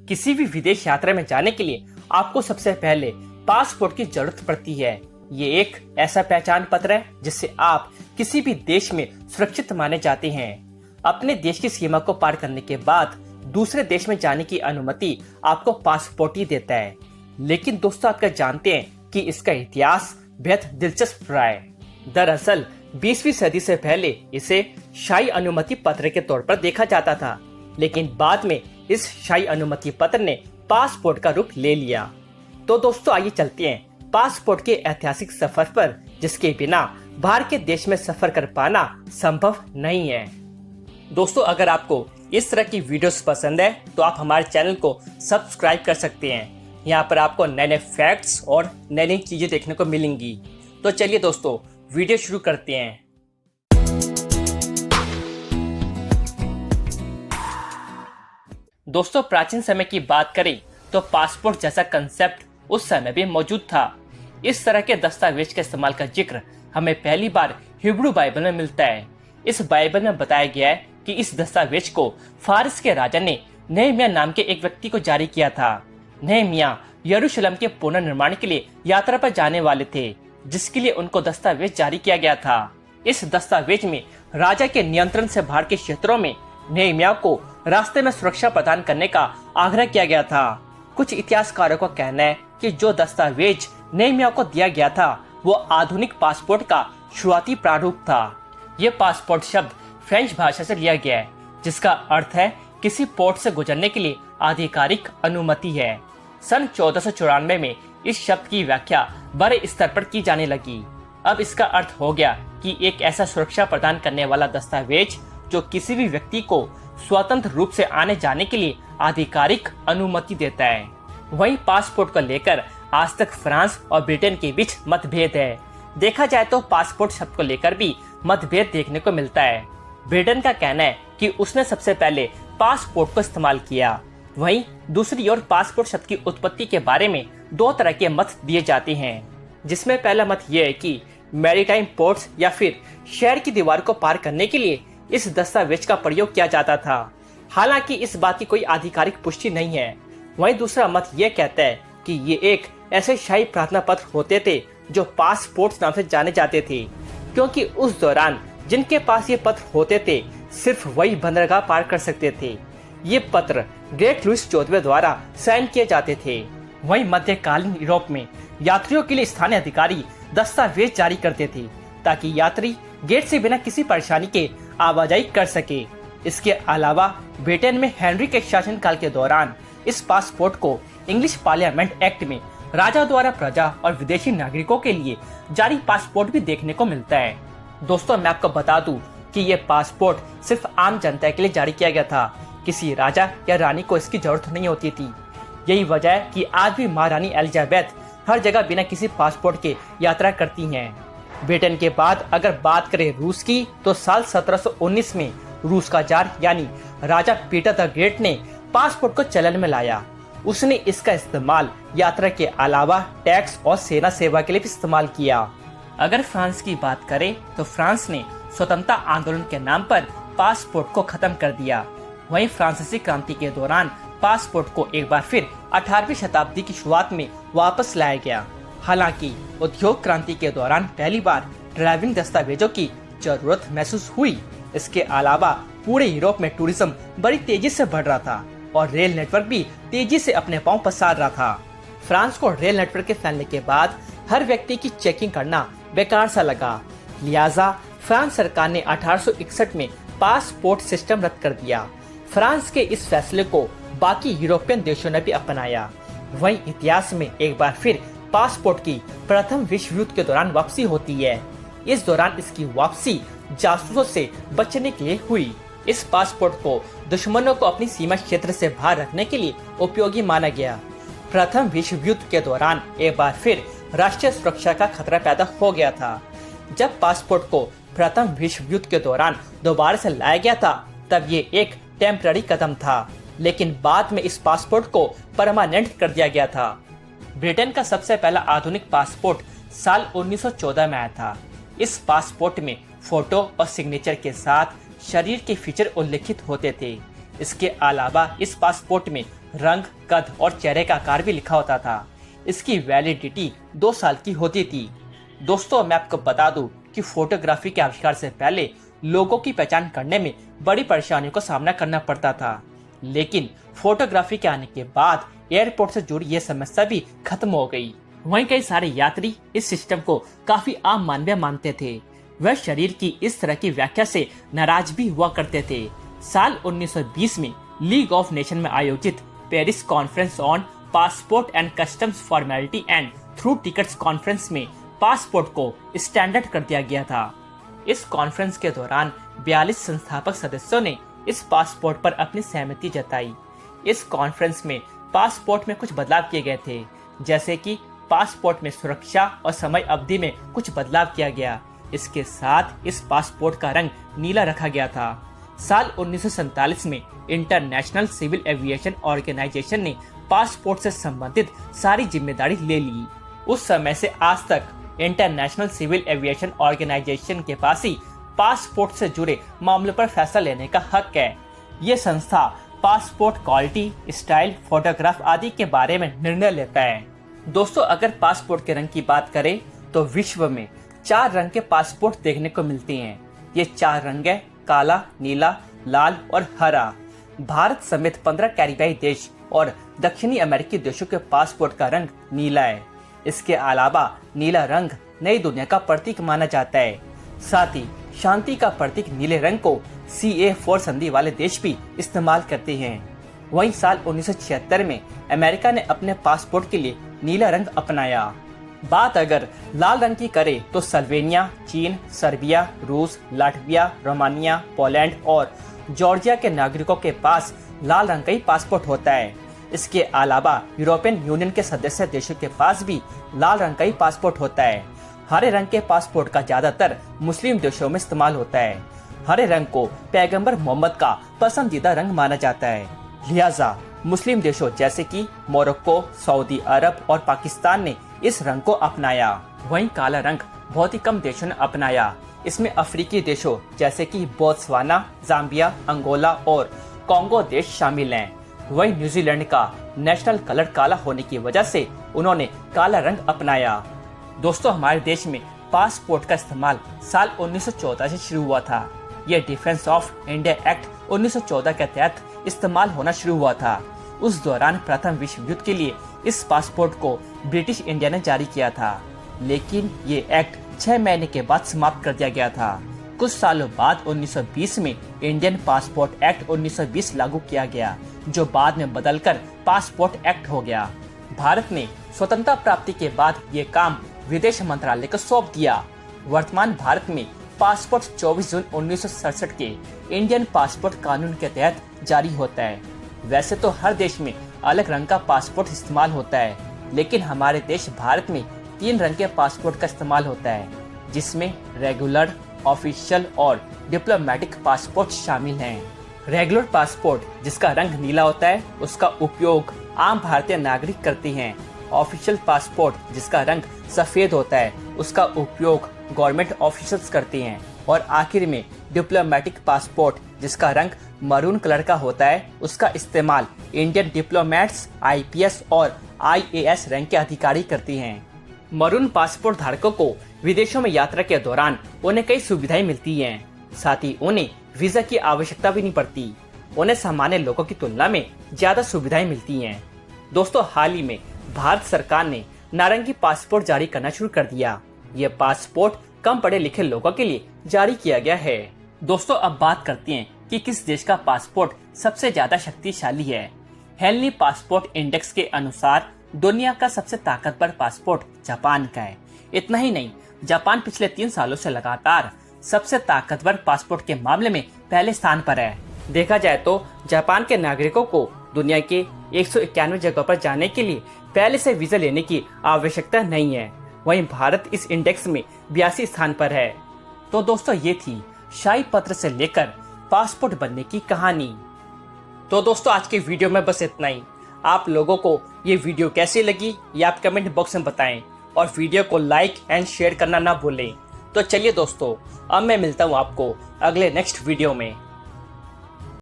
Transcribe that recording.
किसी भी विदेश यात्रा में जाने के लिए आपको सबसे पहले पासपोर्ट की जरूरत पड़ती है। ये एक ऐसा पहचान पत्र है जिससे आप किसी भी देश में सुरक्षित माने जाते हैं। अपने देश की सीमा को पार करने के बाद दूसरे देश में जाने की अनुमति आपको पासपोर्ट ही देता है। लेकिन दोस्तों, आप क्या जानते हैं कि इसका इतिहास बेहद दिलचस्प रहा है। दरअसल 20वीं सदी से पहले इसे शाही अनुमति पत्र के तौर पर देखा जाता था, लेकिन बाद में इस शाही अनुमति पत्र ने पासपोर्ट का रूप ले लिया। तो दोस्तों, आइए चलते हैं पासपोर्ट के ऐतिहासिक सफर पर, जिसके बिना बाहर के देश में सफर कर पाना संभव नहीं है। दोस्तों, अगर आपको इस तरह की वीडियोस पसंद है तो आप हमारे चैनल को सब्सक्राइब कर सकते हैं। यहाँ पर आपको नए नए फैक्ट्स और नई नई चीजें देखने को मिलेंगी। तो चलिए दोस्तों, वीडियो शुरू करते हैं। दोस्तों, प्राचीन समय की बात करें तो पासपोर्ट जैसा कंसेप्ट उस समय भी मौजूद था। इस तरह के दस्तावेज के इस्तेमाल का जिक्र हमें पहली बार हिब्रू बाइबल में मिलता है। इस बाइबल में बताया गया है कि इस दस्तावेज को फारिस के राजा ने नेहमिया नाम के एक व्यक्ति को जारी किया था। नेहमिया यरूशलेम के पुनर्निर्माण के लिए यात्रा पर जाने वाले थे, जिसके लिए उनको दस्तावेज जारी किया गया था। इस दस्तावेज में राजा के नियंत्रण से बाहर के क्षेत्रों में नेहमिया को रास्ते में सुरक्षा प्रदान करने का आग्रह किया गया था। कुछ इतिहासकारों का कहना है कि जो दस्तावेज नेहमिया को दिया गया था वो आधुनिक पासपोर्ट का शुरुआती प्रारूप था। ये पासपोर्ट शब्द फ्रेंच भाषा से लिया गया है, जिसका अर्थ है किसी पोर्ट से गुजरने के लिए आधिकारिक अनुमति है। सन 1494 में इस शब्द की व्याख्या बड़े स्तर पर की जाने लगी। अब इसका अर्थ हो गया कि एक ऐसा सुरक्षा प्रदान करने वाला दस्तावेज जो किसी भी व्यक्ति को स्वतंत्र रूप से आने जाने के लिए आधिकारिक अनुमति देता है। वहीं पासपोर्ट को लेकर आज तक फ्रांस और ब्रिटेन के बीच मतभेद है। देखा जाए तो पासपोर्ट शब्द को लेकर भी मतभेद देखने को मिलता है। ब्रिटेन का कहना है कि उसने सबसे पहले पासपोर्ट को इस्तेमाल किया। वहीं दूसरी ओर पासपोर्ट शब्द की उत्पत्ति के बारे में दो तरह के मत दिए जाते हैं, जिसमें पहला मत यह है कि मैरीटाइम पोर्ट्स या फिर शहर की दीवार को पार करने के लिए इस दस्तावेज का प्रयोग किया जाता था। हालांकि इस बात की कोई आधिकारिक पुष्टि नहीं है। वहीं दूसरा मत यह कहता है कि ये एक ऐसे शाही प्रार्थना पत्र होते थे जो पासपोर्ट नाम से जाने जाते थे, क्योंकि उस दौरान जिनके पास ये पत्र होते थे सिर्फ वही बंदरगाह पार कर सकते थे। ये पत्र ग्रेट लुईस 14वें द्वारा साइन किए जाते थे। वहीं मध्यकालीन यूरोप में यात्रियों के लिए स्थानीय अधिकारी दस्तावेज जारी करते थे ताकि यात्री गेट से बिना किसी परेशानी के आवाजाही कर सके। इसके अलावा ब्रिटेन में हेनरी के शासनकाल के दौरान इस पासपोर्ट को इंग्लिश पार्लियामेंट एक्ट में राजा द्वारा प्रजा और विदेशी नागरिकों के लिए जारी पासपोर्ट भी देखने को मिलता है। दोस्तों, मैं आपको बता दूं कि ये पासपोर्ट सिर्फ आम जनता के लिए जारी किया गया था। किसी राजा या रानी को इसकी जरूरत नहीं होती थी। यही वजह है कि आज भी महारानी एलिजाबेथ हर जगह बिना किसी पासपोर्ट के यात्रा करती हैं। ब्रिटेन के बाद अगर बात करें रूस की, तो साल 1719 में रूस का जार यानी राजा पीटर द ग्रेट ने पासपोर्ट को चलन में लाया। उसने इसका इस्तेमाल यात्रा के अलावा टैक्स और सेना सेवा के लिए भी इस्तेमाल किया। अगर फ्रांस की बात करें तो फ्रांस ने स्वतंत्रता आंदोलन के नाम पर पासपोर्ट को खत्म कर दिया। वहीं फ्रांसीसी क्रांति के दौरान पासपोर्ट को एक बार फिर 18वीं शताब्दी की शुरुआत में वापस लाया गया। हालांकि उद्योग क्रांति के दौरान पहली बार ड्राइविंग दस्तावेजों की जरूरत महसूस हुई। इसके अलावा पूरे यूरोप में टूरिज्म बड़ी तेजी से बढ़ रहा था और रेल नेटवर्क भी तेजी से अपने पांव पसार रहा था। फ्रांस को रेल नेटवर्क के फैलने के बाद हर व्यक्ति की चेकिंग करना बेकार सा लगा। लिहाजा फ्रांस सरकार ने 1861 में पासपोर्ट सिस्टम रद्द कर दिया। फ्रांस के इस फैसले को बाकी यूरोपियन देशों ने भी अपनाया। वहीं इतिहास में एक बार फिर पासपोर्ट की प्रथम विश्व युद्ध के दौरान वापसी होती है। इस दौरान इसकी वापसी जासूसों से बचने के लिए हुई। इस पासपोर्ट को दुश्मनों को अपनी सीमा क्षेत्र से बाहर रखने के लिए उपयोगी माना गया। प्रथम विश्व युद्ध के दौरान एक बार फिर राष्ट्रीय सुरक्षा का खतरा पैदा हो गया था। जब पासपोर्ट को प्रथम विश्व युद्ध के दौरान दोबारा से लाया गया था, तब ये एक टेम्पररी कदम था, लेकिन बाद में इस पासपोर्ट को परमानेंट कर दिया गया था। ब्रिटेन का सबसे पहला आधुनिक पासपोर्ट साल 1914 में आया था। इस पासपोर्ट में फोटो और सिग्नेचर के साथ शरीर के फीचर उल्लेखित होते थे। इसके अलावा इस पासपोर्ट में रंग, कद और चेहरे का आकार भी लिखा होता था। इसकी वैलिडिटी 2 साल की होती थी। दोस्तों, मैं आपको बता दूं कि फोटोग्राफी के आविष्कार से पहले लोगों की पहचान करने में बड़ी परेशानियों का सामना करना पड़ता था, लेकिन फोटोग्राफी के आने के बाद एयरपोर्ट से जुड़ी यह समस्या भी खत्म हो गई। वहीं कई सारे यात्री इस सिस्टम को काफी आम मानवीय मानते थे। वह शरीर की इस तरह की व्याख्या से नाराज भी हुआ करते थे। साल 1920 में लीग ऑफ नेशन में आयोजित Paris conference on passport and customs formality and through tickets conference में पासपोर्ट को स्टैंडर्ड कर दिया गया था। इस कॉन्फ्रेंस के दौरान 42 संस्थापक सदस्यों ने इस पासपोर्ट पर अपनी सहमति जताई। इस कॉन्फ्रेंस में पासपोर्ट में कुछ बदलाव किए गए थे, जैसे कि पासपोर्ट में सुरक्षा और समय अवधि में कुछ बदलाव किया गया। इसके साथ इस पासपोर्ट का रंग नीला रखा गया था। साल 1947 में इंटरनेशनल सिविल एविएशन ऑर्गेनाइजेशन ने पासपोर्ट से संबंधित सारी जिम्मेदारी ले ली। उस समय से आज तक इंटरनेशनल सिविल एविएशन ऑर्गेनाइजेशन के पास ही पासपोर्ट से जुड़े मामलों पर फैसला लेने का हक है। ये संस्था पासपोर्ट क्वालिटी, स्टाइल, फोटोग्राफ आदि के बारे में निर्णय लेता है। दोस्तों, अगर पासपोर्ट के रंग की बात करें तो विश्व में 4 रंग के पासपोर्ट देखने को मिलते हैं। ये 4 रंग है काला, नीला, लाल और हरा। भारत समेत 15 कैरिबियाई देश और दक्षिणी अमेरिकी देशों के पासपोर्ट का रंग नीला है। इसके अलावा नीला रंग नई दुनिया का प्रतीक माना जाता है। साथ ही शांति का प्रतीक नीले रंग को CA4 संधि वाले देश भी इस्तेमाल करते हैं। वहीं साल 1976 में अमेरिका ने अपने पासपोर्ट के लिए नीला रंग अपनाया। बात अगर लाल रंग की करें तो स्लोवेनिया, चीन, सर्बिया, रूस, लाटविया, रोमानिया, पोलैंड और जॉर्जिया के नागरिकों के पास लाल रंग का ही पासपोर्ट होता है। इसके अलावा यूरोपियन यूनियन के सदस्य देशों के पास भी लाल रंग का ही पासपोर्ट होता है। हरे रंग के पासपोर्ट का ज्यादातर मुस्लिम देशों में इस्तेमाल होता है। हरे रंग को पैगंबर मोहम्मद का पसंदीदा रंग माना जाता है, लिहाजा मुस्लिम देशों जैसे कि मोरक्को, सऊदी अरब और पाकिस्तान ने इस रंग को अपनाया। वहीं काला रंग बहुत ही कम देशों ने अपनाया। इसमें अफ्रीकी देशों जैसे कि बोत्सवाना, जाम्बिया, अंगोला और कॉन्गो देश शामिल हैं। वहीं न्यूजीलैंड का नेशनल कलर काला होने की वजह से उन्होंने काला रंग अपनाया। दोस्तों, हमारे देश में पासपोर्ट का इस्तेमाल साल 1914 से शुरू हुआ था। यह डिफेंस ऑफ इंडिया एक्ट 1914 के तहत इस्तेमाल होना शुरू हुआ था। उस दौरान प्रथम विश्व युद्ध के लिए इस पासपोर्ट को ब्रिटिश इंडिया ने जारी किया था, लेकिन ये एक्ट 6 महीने के बाद समाप्त कर दिया गया था। कुछ सालों बाद 1920 में इंडियन पासपोर्ट एक्ट 1920 लागू किया गया, जो बाद में बदलकर पासपोर्ट एक्ट हो गया। भारत ने स्वतंत्रता प्राप्ति के बाद ये काम विदेश मंत्रालय को सौंप दिया। वर्तमान भारत में पासपोर्ट 24 जून 1967 के इंडियन पासपोर्ट कानून के तहत जारी होता है। वैसे तो हर देश में अलग रंग का पासपोर्ट इस्तेमाल होता है, लेकिन हमारे देश भारत में 3 रंग के पासपोर्ट का इस्तेमाल होता है, जिसमें रेगुलर, ऑफिशियल और डिप्लोमेटिक पासपोर्ट शामिल हैं। रेगुलर पासपोर्ट जिसका रंग नीला होता है, उसका उपयोग आम भारतीय नागरिक करते हैं। ऑफिशियल पासपोर्ट जिसका रंग सफेद होता है, उसका उपयोग गवर्नमेंट ऑफिशियल्स करते हैं। और आखिर में डिप्लोमेटिक पासपोर्ट जिसका रंग मरून कलर का होता है, उसका इस्तेमाल इंडियन डिप्लोमेट्स, IPS और IAS रैंक के अधिकारी करते हैं। मरून पासपोर्ट धारकों को विदेशों में यात्रा के दौरान उन्हें कई सुविधाएं मिलती हैं। साथ ही उन्हें वीजा की आवश्यकता भी नहीं पड़ती। उन्हें सामान्य लोगों की तुलना में ज्यादा सुविधाएं मिलती हैं। दोस्तों, हाल ही में भारत सरकार ने नारंगी पासपोर्ट जारी करना शुरू कर दिया। ये पासपोर्ट कम पढ़े लिखे लोगों के लिए जारी किया गया है। दोस्तों, अब बात करते हैं कि किस देश का पासपोर्ट सबसे ज्यादा शक्तिशाली है। हेनली पासपोर्ट इंडेक्स के अनुसार दुनिया का सबसे ताकतवर पासपोर्ट जापान का है। इतना ही नहीं, जापान पिछले 3 सालों से लगातार सबसे ताकतवर पासपोर्ट के मामले में पहले स्थान पर है। देखा जाए तो जापान के नागरिकों को दुनिया के 191 जगहों पर जाने के लिए पहले से वीजा लेने की आवश्यकता नहीं है। वहीं भारत इस इंडेक्स में 82 स्थान पर है। तो दोस्तों, ये थी शाही पत्र से लेकर पासपोर्ट बनने की कहानी। तो दोस्तों, आज की वीडियो में बस इतना ही। आप लोगों को ये वीडियो कैसी लगी ये आप कमेंट बॉक्स में बताएं और वीडियो को लाइक एंड शेयर करना ना भूलें। तो चलिए दोस्तों, अब मैं मिलता हूँ आपको अगले नेक्स्ट वीडियो में।